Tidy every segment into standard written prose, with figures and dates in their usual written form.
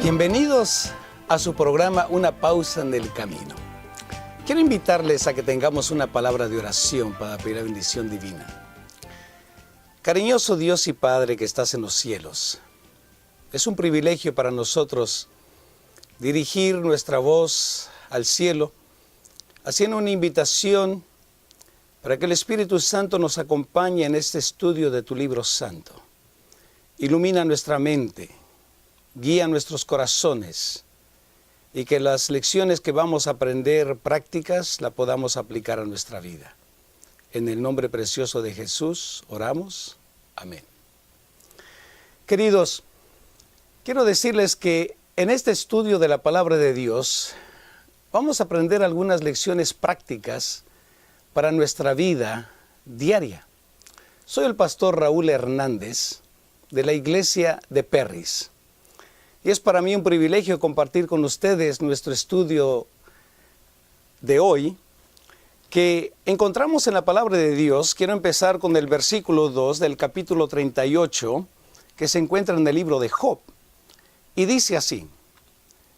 Bienvenidos a su programa Una Pausa en el Camino. Quiero invitarles a que tengamos una palabra de oración para pedir la bendición divina. Cariñoso Dios y Padre que estás en los cielos, es un privilegio para nosotros dirigir nuestra voz al cielo, haciendo una invitación para que el Espíritu Santo nos acompañe en este estudio de tu libro santo. Ilumina nuestra mente, guía nuestros corazones y que las lecciones que vamos a aprender prácticas la podamos aplicar a nuestra vida. En el nombre precioso de Jesús oramos. Amén. Queridos, quiero decirles que en este estudio de la palabra de Dios vamos a aprender algunas lecciones prácticas para nuestra vida diaria. Soy el pastor Raúl Hernández de la iglesia de Perris. Y es para mí un privilegio compartir con ustedes nuestro estudio de hoy, que encontramos en la palabra de Dios. Quiero empezar con el versículo 2 del capítulo 38, que se encuentra en el libro de Job. Y dice así: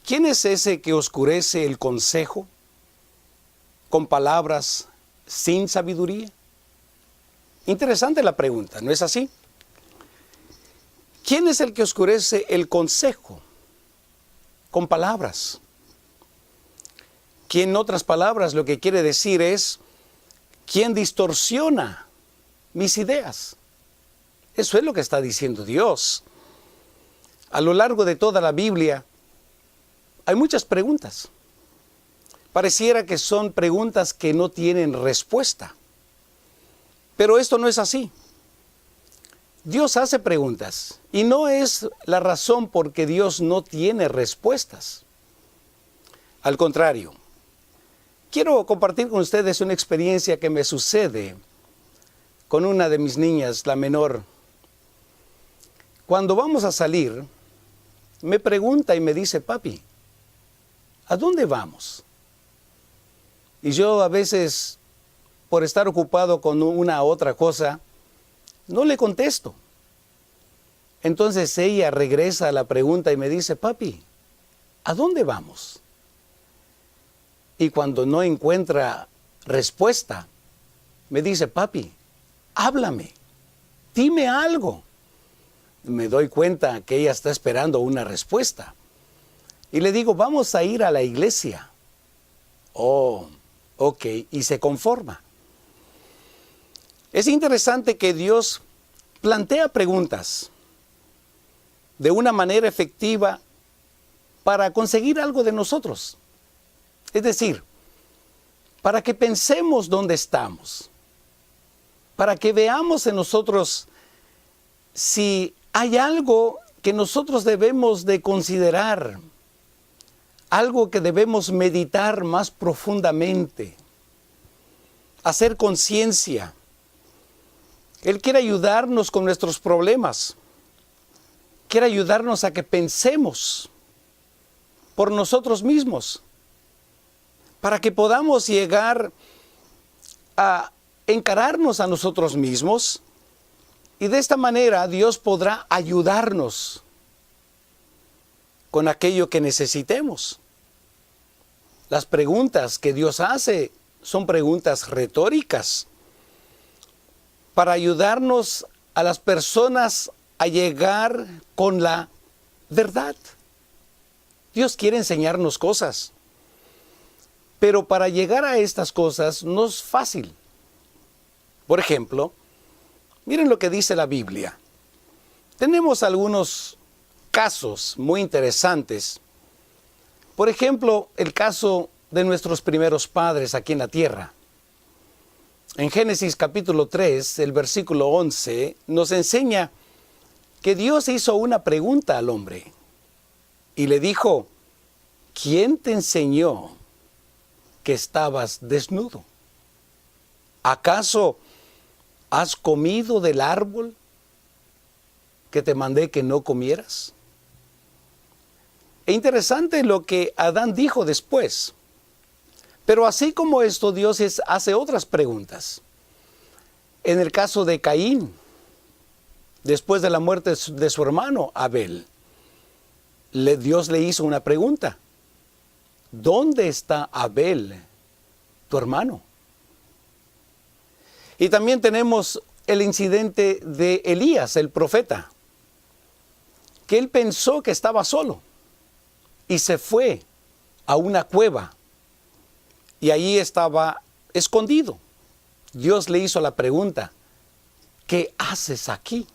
¿quién es ese que oscurece el consejo con palabras sin sabiduría? Interesante la pregunta, ¿no es así? ¿Quién es el que oscurece el consejo con palabras? ¿Quién, en otras palabras, lo que quiere decir es quién distorsiona mis ideas? Eso es lo que está diciendo Dios. A lo largo de toda la Biblia hay muchas preguntas. Pareciera que son preguntas que no tienen respuesta. Pero esto no es así. Dios hace preguntas y no es la razón por que Dios no tiene respuestas. Al contrario, quiero compartir con ustedes una experiencia que me sucede con una de mis niñas, la menor. Cuando vamos a salir, me pregunta y me dice: papi, ¿a dónde vamos? Y yo a veces, por estar ocupado con una otra cosa, no le contesto. Entonces ella regresa a la pregunta y me dice: papi, ¿a dónde vamos? Y cuando no encuentra respuesta, me dice: papi, háblame, dime algo. Me doy cuenta que ella está esperando una respuesta. Y le digo: vamos a ir a la iglesia. Oh, ok, y se conforma. Es interesante que Dios plantea preguntas de una manera efectiva para conseguir algo de nosotros. Es decir, para que pensemos dónde estamos, para que veamos en nosotros si hay algo que nosotros debemos de considerar, algo que debemos meditar más profundamente, hacer conciencia. Él quiere ayudarnos con nuestros problemas. Quiere ayudarnos a que pensemos por nosotros mismos, para que podamos llegar a encararnos a nosotros mismos, y de esta manera Dios podrá ayudarnos con aquello que necesitemos. Las preguntas que Dios hace son preguntas retóricas, para ayudarnos a las personas a llegar con la verdad. Dios quiere enseñarnos cosas, pero para llegar a estas cosas no es fácil. Por ejemplo, miren lo que dice la Biblia. Tenemos algunos casos muy interesantes. Por ejemplo, el caso de nuestros primeros padres aquí en la tierra. En Génesis capítulo 3, el versículo 11, nos enseña que Dios hizo una pregunta al hombre y le dijo: ¿quién te enseñó que estabas desnudo? ¿Acaso has comido del árbol que te mandé que no comieras? Es interesante lo que Adán dijo después. Pero así como esto, Dios hace otras preguntas. En el caso de Caín, después de la muerte de su hermano Abel, Dios le hizo una pregunta. ¿Dónde está Abel, tu hermano? Y también tenemos el incidente de Elías, el profeta, que él pensó que estaba solo y se fue a una cueva y allí estaba escondido. Dios le hizo la pregunta, ¿qué haces aquí,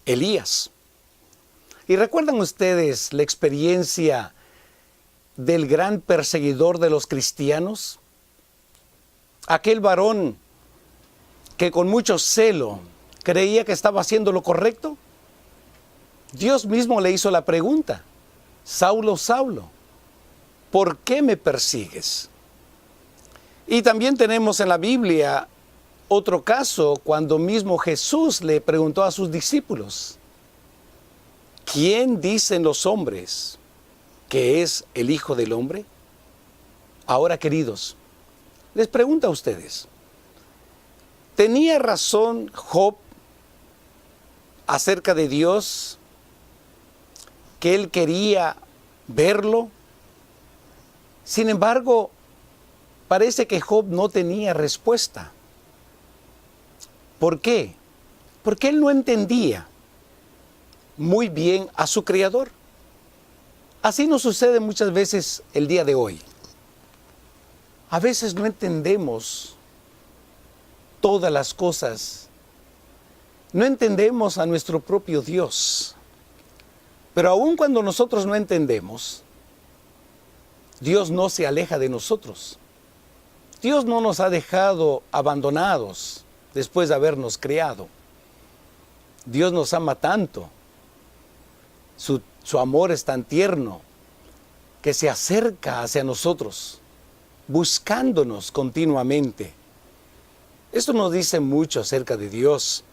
Elías? ¿Y recuerdan ustedes la experiencia del gran perseguidor de los cristianos? Aquel varón que con mucho celo creía que estaba haciendo lo correcto. Dios mismo le hizo la pregunta, Saulo, Saulo, ¿por qué me persigues? Y también tenemos en la Biblia otro caso cuando mismo Jesús le preguntó a sus discípulos, ¿quién dicen los hombres que es el Hijo del Hombre? Ahora, queridos, les pregunto a ustedes, ¿tenía razón Job acerca de Dios, que él quería verlo? Sin embargo, parece que Job no tenía respuesta. ¿Por qué? Porque él no entendía muy bien a su Creador. Así nos sucede muchas veces el día de hoy. A veces no entendemos todas las cosas. No entendemos a nuestro propio Dios. Pero aun cuando nosotros no entendemos, Dios no se aleja de nosotros. Dios no nos ha dejado abandonados después de habernos creado. Dios nos ama tanto. Su amor es tan tierno que se acerca hacia nosotros, buscándonos continuamente. Esto nos dice mucho acerca de Dios,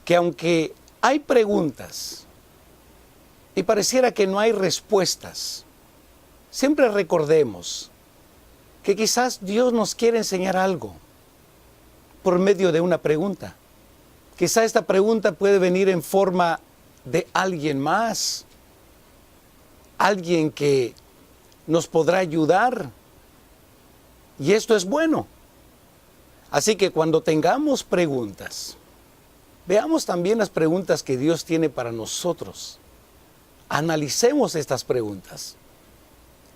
que aunque hay preguntas y pareciera que no hay respuestas, siempre recordemos que quizás Dios nos quiere enseñar algo por medio de una pregunta. Quizás esta pregunta puede venir en forma de alguien más, alguien que nos podrá ayudar, y esto es bueno. Así que cuando tengamos preguntas, veamos también las preguntas que Dios tiene para nosotros. Analicemos estas preguntas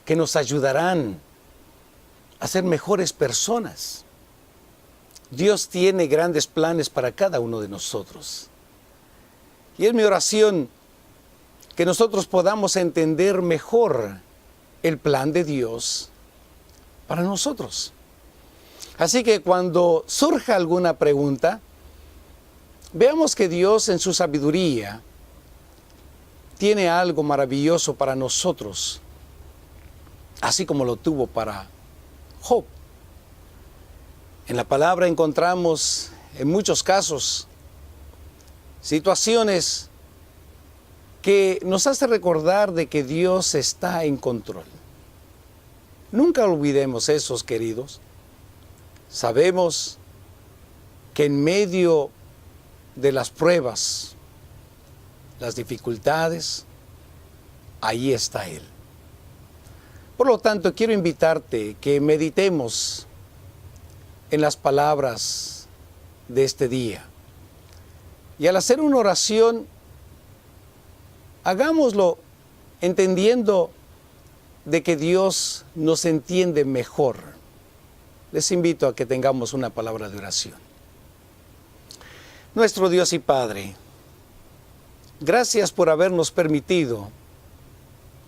que nos ayudarán a ser mejores personas. Dios tiene grandes planes para cada uno de nosotros. Y es mi oración que nosotros podamos entender mejor el plan de Dios para nosotros. Así que cuando surja alguna pregunta, veamos que Dios en su sabiduría tiene algo maravilloso para nosotros, así como lo tuvo para Job. En la palabra encontramos en muchos casos situaciones que nos hace recordar de que Dios está en control. Nunca olvidemos eso, queridos. Sabemos que en medio de las pruebas, las dificultades, ahí está Él. Por lo tanto, quiero invitarte que meditemos en las palabras de este día. Y al hacer una oración, hagámoslo entendiendo de que Dios nos entiende mejor. Les invito a que tengamos una palabra de oración. Nuestro Dios y Padre, gracias por habernos permitido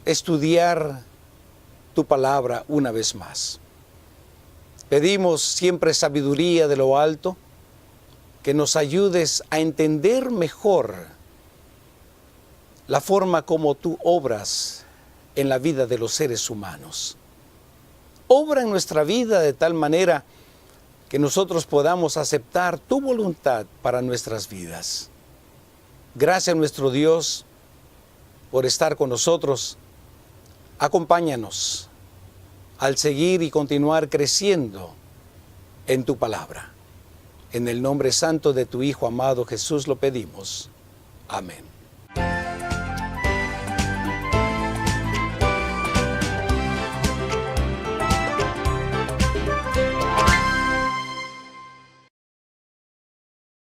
estudiar tu palabra una vez más. Pedimos siempre sabiduría de lo alto, que nos ayudes a entender mejor la forma como tú obras en la vida de los seres humanos. Obra en nuestra vida de tal manera que nosotros podamos aceptar tu voluntad para nuestras vidas. Gracias, nuestro Dios, por estar con nosotros. Acompáñanos al seguir y continuar creciendo en tu palabra. En el nombre santo de tu Hijo amado Jesús lo pedimos. Amén.